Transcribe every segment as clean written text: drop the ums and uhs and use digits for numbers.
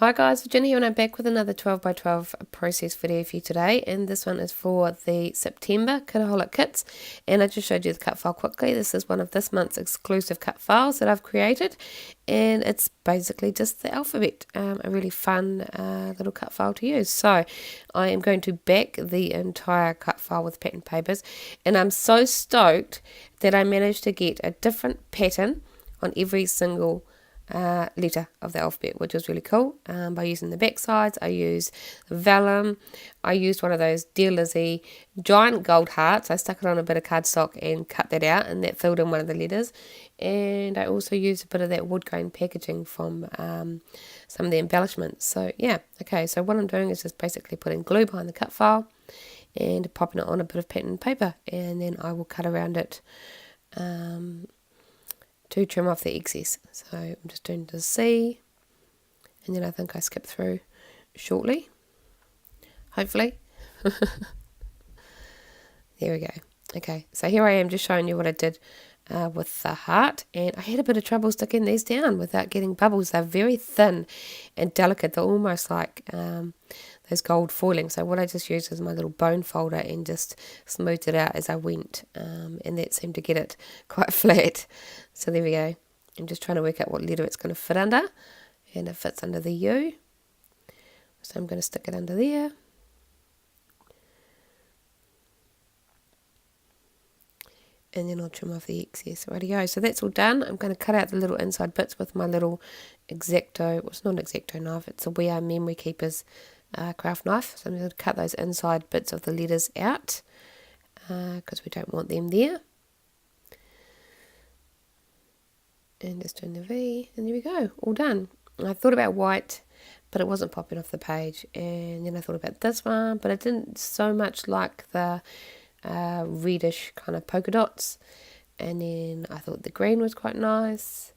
Hi guys, Virginia here and I'm back with another 12 by 12 process video for you today, and this one is for the September Kitaholic Kits, and I just showed you the cut file quickly. This is one of this month's exclusive cut files that I've created, and it's basically just the alphabet, a really fun little cut file to use. So I am going to back the entire cut file with pattern papers, and I'm so stoked that I managed to get a different pattern on every single letter of the alphabet, which was really cool. By using the back sides, I used vellum. I used one of those Dear Lizzie giant gold hearts. I stuck it on a bit of cardstock and cut that out, and that filled in one of the letters. And I also used a bit of that wood grain packaging from some of the embellishments. So yeah, okay, so what I'm doing is just basically putting glue behind the cut file and popping it on a bit of pattern paper, and then I will cut around it to trim off the excess. So I'm just doing the C, and then I think I skip through shortly, hopefully. There we go. Okay, so here I am just showing you what I did with the heart, and I had a bit of trouble sticking these down without getting bubbles. They're very thin and delicate. They're almost like those gold foiling. So what I just used is my little bone folder and just smoothed it out as I went, and that seemed to get it quite flat. So there we go. I'm just trying to work out what letter it's going to fit under, and it fits under the U. So I'm going to stick it under there. And then I'll trim off the excess. Rightio, so that's all done. I'm going to cut out the little inside bits with my little X-Acto, well, it's not an X-Acto knife, it's a We Are Memory Keepers craft knife. So I'm going to cut those inside bits of the letters out because we don't want them there. And just doing the V, and there we go, all done. I thought about white, but it wasn't popping off the page. And then I thought about this one, but I didn't so much like the reddish kind of polka dots. And then I thought the green was quite nice.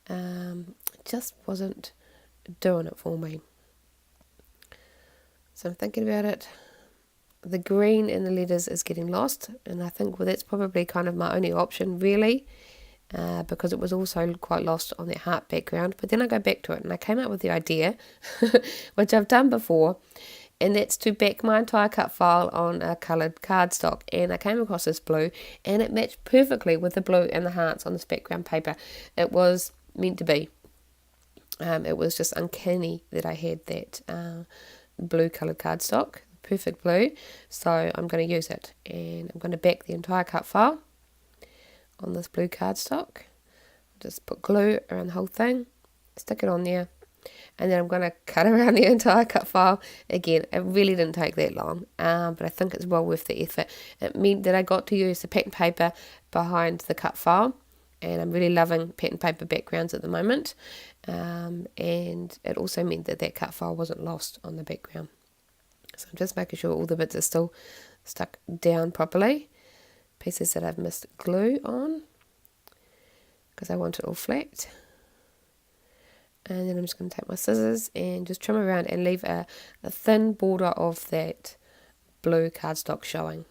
It just wasn't doing it for me. So I'm thinking about it. The green in the letters is getting lost, and I think that's probably kind of my only option really, because it was also quite lost on that heart background. But then I go back to it and I came up with the idea, which I've done before, and that's to back my entire cut file on a coloured cardstock. And I came across this blue, and it matched perfectly with the blue and the hearts on this background paper. It was meant to be. It was just uncanny that I had that blue coloured cardstock, perfect blue. So I'm going to use it, and I'm going to back the entire cut file on this blue cardstock. Just put glue around the whole thing, stick it on there, and then I'm going to cut around the entire cut file. Again, it really didn't take that long, but I think it's well worth the effort. It meant that I got to use the pattern paper behind the cut file, and I'm really loving pattern paper backgrounds at the moment, and it also meant that that cut file wasn't lost on the background. So I'm just making sure all the bits are still stuck down properly. Pieces that I've missed glue on, because I want it all flat. And then I'm just going to take my scissors and just trim around and leave a thin border of that blue cardstock showing,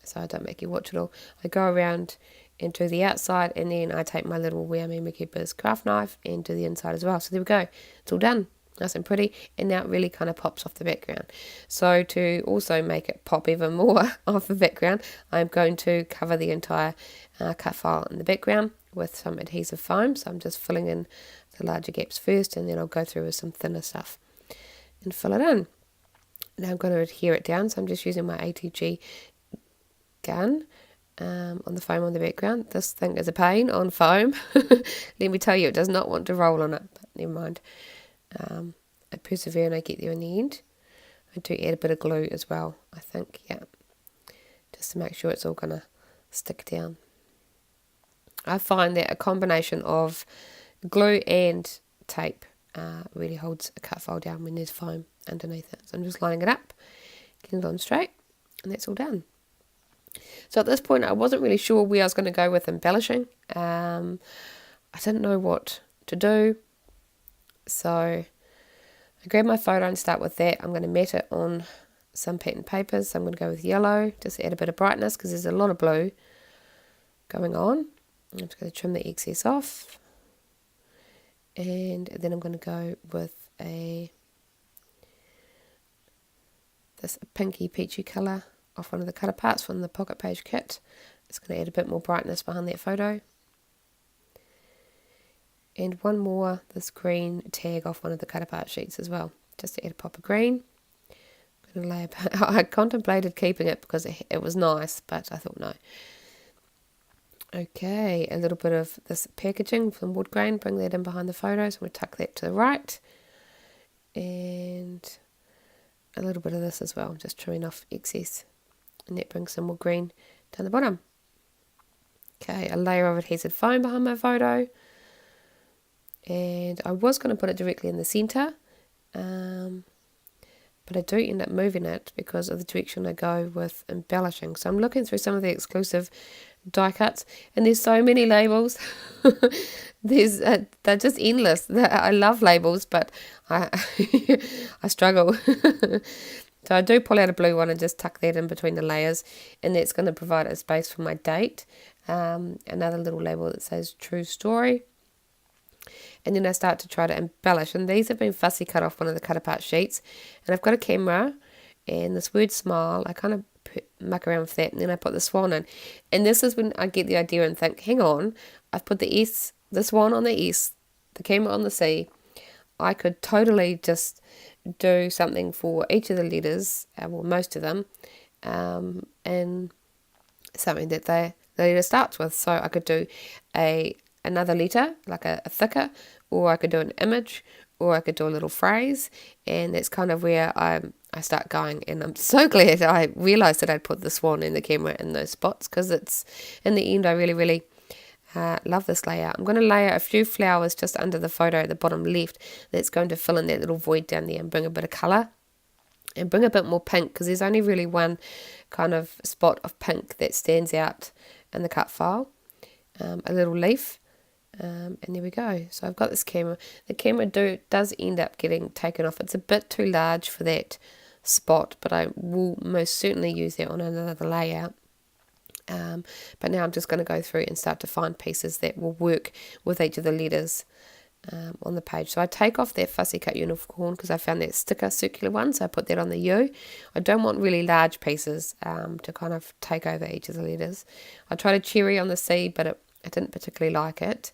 so I don't make you watch it all. I go around and do the outside, and then I take my little We Are Memory Keepers craft knife and do the inside as well. So there we go, it's all done, nice and pretty, and now it really kind of pops off the background. So to also make it pop even more off the background, I'm going to cover the entire cut file in the background with some adhesive foam. So I'm just filling in the larger gaps first, and then I'll go through with some thinner stuff and fill it in. Now I'm going to adhere it down, so I'm just using my ATG gun on the foam on the background. This thing is a pain on foam. Let me tell you, it does not want to roll on it, but never mind. I persevere and I get there in the end. I do add a bit of glue as well, I think, yeah, just to make sure it's all going to stick down. I find that a combination of glue and tape really holds a cut file down when there's foam underneath it. So I'm just lining it up, getting it on straight, and that's all done. So at this point I wasn't really sure where I was going to go with embellishing. I didn't know what to do, so I grab my photo and start with that. I'm going to mat it on some pattern papers. So I'm going to go with yellow, just add a bit of brightness because there's a lot of blue going on. I'm just going to trim the excess off, and then I'm going to go with a this pinky peachy colour off one of the colour parts from the Pocket Page kit. It's going to add a bit more brightness behind that photo. And one more, this green tag off one of the colour part sheets as well, just to add a pop of green. I'm going to lay a bit. I contemplated keeping it because it was nice, but I thought no. Okay, a little bit of this packaging from wood grain, bring that in behind the photo, so we'll tuck that to the right. And a little bit of this as well, just trimming off excess. And that brings some more green down the bottom. Okay, a layer of adhesive foam behind my photo. And I was going to put it directly in the centre, but I do end up moving it because of the direction I go with embellishing. So I'm looking through some of the exclusive die cuts, and there's so many labels. They're just endless. I love labels, but I I struggle. So I do pull out a blue one and just tuck that in between the layers, and that's going to provide a space for my date. Another little label that says True Story. And then I start to try to embellish, and these have been fussy cut off one of the cut apart sheets, and I've got a camera and this word smile. I kind of muck around with that, and then I put the swan in, and this is when I get the idea and think, hang on, I've put the swan on the S, the camera on the C. I could totally just do something for each of the letters, well, most of them, and something that the letter starts with. So I could do another letter, like a thicker, or I could do an image, or I could do a little phrase, and that's kind of where I start going. And I'm so glad I realised that I'd put the swan and the camera in those spots, because it's, in the end, I really, really love this layout. I'm going to layer a few flowers just under the photo at the bottom left. That's going to fill in that little void down there and bring a bit of colour. And bring a bit more pink, because there's only really one kind of spot of pink that stands out in the cut file. A little leaf. And there we go. So I've got this camera. The camera does end up getting taken off. It's a bit too large for that spot, but I will most certainly use that on another layout. But now I'm just going to go through and start to find pieces that will work with each of the letters on the page. So I take off that fussy cut unicorn because I found that sticker circular one, so I put that on the U. I don't want really large pieces to kind of take over each of the letters. I tried a cherry on the C, but I didn't particularly like it,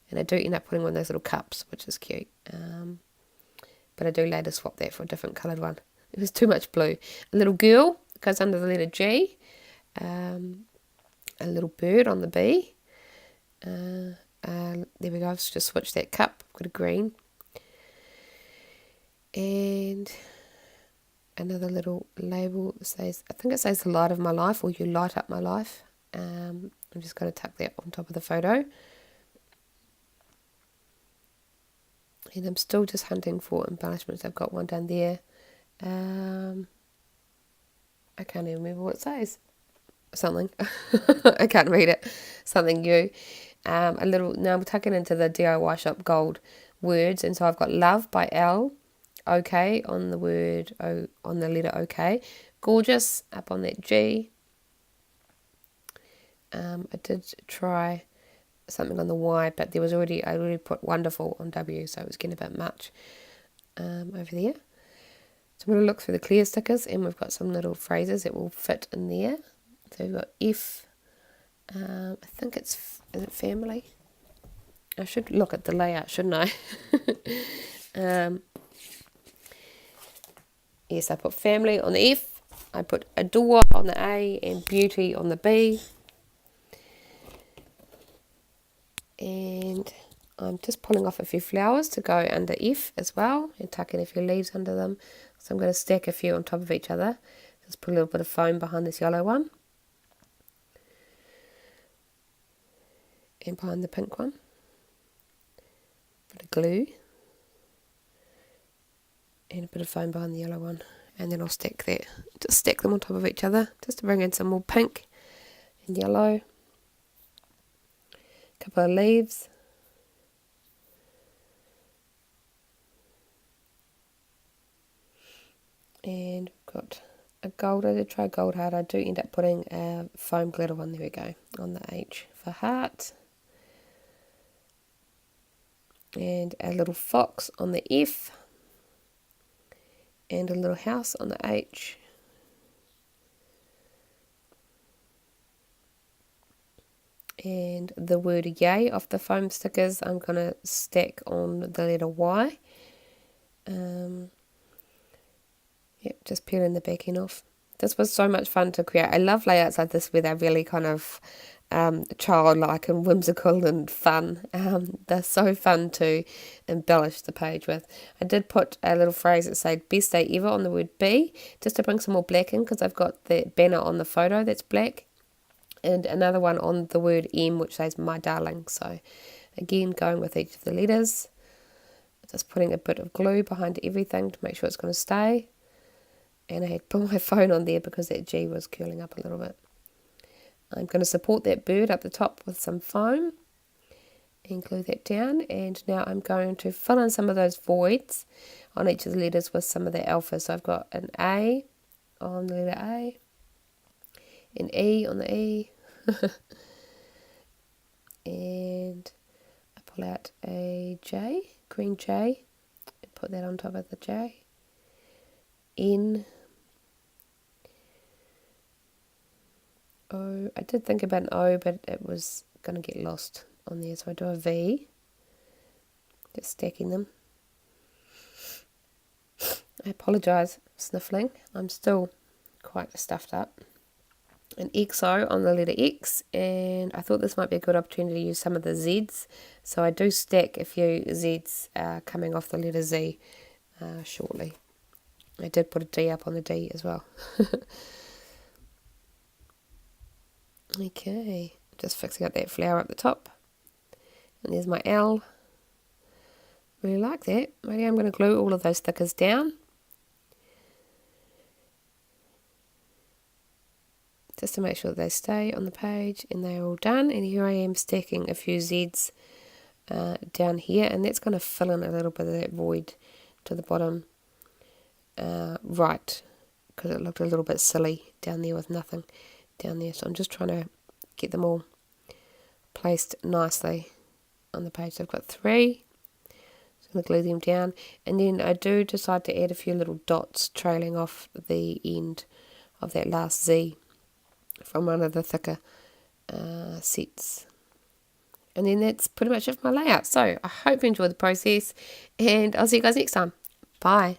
and I do end up putting one of those little cups, which is cute, but I do later swap that for a different coloured one. It was too much blue. A little girl goes under the letter G, a little bird on the B. There we go, I've just switched that cup. I've got a green, and another little label that says, I think it says the light of my life, or you light up my life. I'm just going to tuck that on top of the photo, and I'm still just hunting for embellishments. I've got one down there. I can't even remember what it says. Something. I can't read it. Something new. A little, now I'm tucking into the DIY shop gold words, and so I've got love by L, OK on the word O, on the letter OK, gorgeous up on that G. I did try something on the Y, but I already put wonderful on W, so it was getting a bit much over there. So I'm going to look through the clear stickers, and we've got some little phrases that will fit in there. So we've got F, I think is it family? I should look at the layout, shouldn't I? Yes, I put family on the F, I put adore on the A, and beauty on the B. And I'm just pulling off a few flowers to go under F as well, and tucking a few leaves under them. So I'm going to stack a few on top of each other. Just put a little bit of foam behind this yellow one, and behind the pink one. Bit of glue, and a bit of foam behind the yellow one. And then I'll stack them on top of each other, just to bring in some more pink and yellow. Couple of leaves, and we've got a gold. I did try gold heart. I do end up putting a foam glitter one, there we go, on the H for heart, and a little fox on the F, and a little house on the H, And the word yay off the foam stickers I'm going to stack on the letter Y. Yep, just peeling the backing off. This was so much fun to create. I love layouts like this where they're really kind of childlike and whimsical and fun. They're so fun to embellish the page with. I did put a little phrase that said best day ever on the word B, just to bring some more black in, because I've got the banner on the photo that's black, and another one on the word M which says my darling. So again, going with each of the letters, just putting a bit of glue behind everything to make sure it's going to stay. And I had put my phone on there because that G was curling up a little bit. I'm going to support that bird up the top with some foam and glue that down. And now I'm going to fill in some of those voids on each of the letters with some of the alpha. So I've got an A on the letter A, an E on the E, and I pull out a J, green J, and put that on top of the J, N, O. I did think about an O, but it was going to get lost on there, so I do a V, just stacking them. I apologise for sniffling, I'm still quite stuffed up. An XO on the letter X, and I thought this might be a good opportunity to use some of the Z's, so I do stack a few Z's coming off the letter Z shortly. I did put a D up on the D as well. Okay, just fixing up that flower up the top. And there's my L. Really like that. Maybe I'm going to glue all of those stickers down, just to make sure that they stay on the page, and they're all done. And here I am stacking a few Z's down here, and that's going to fill in a little bit of that void to the bottom right, because it looked a little bit silly down there with nothing down there. So I'm just trying to get them all placed nicely on the page. So I've got 3. I'm going to glue them down, and then I do decide to add a few little dots trailing off the end of that last Z from one of the thicker sets. And then that's pretty much it for my layout. So I hope you enjoyed the process, and I'll see you guys next time. Bye.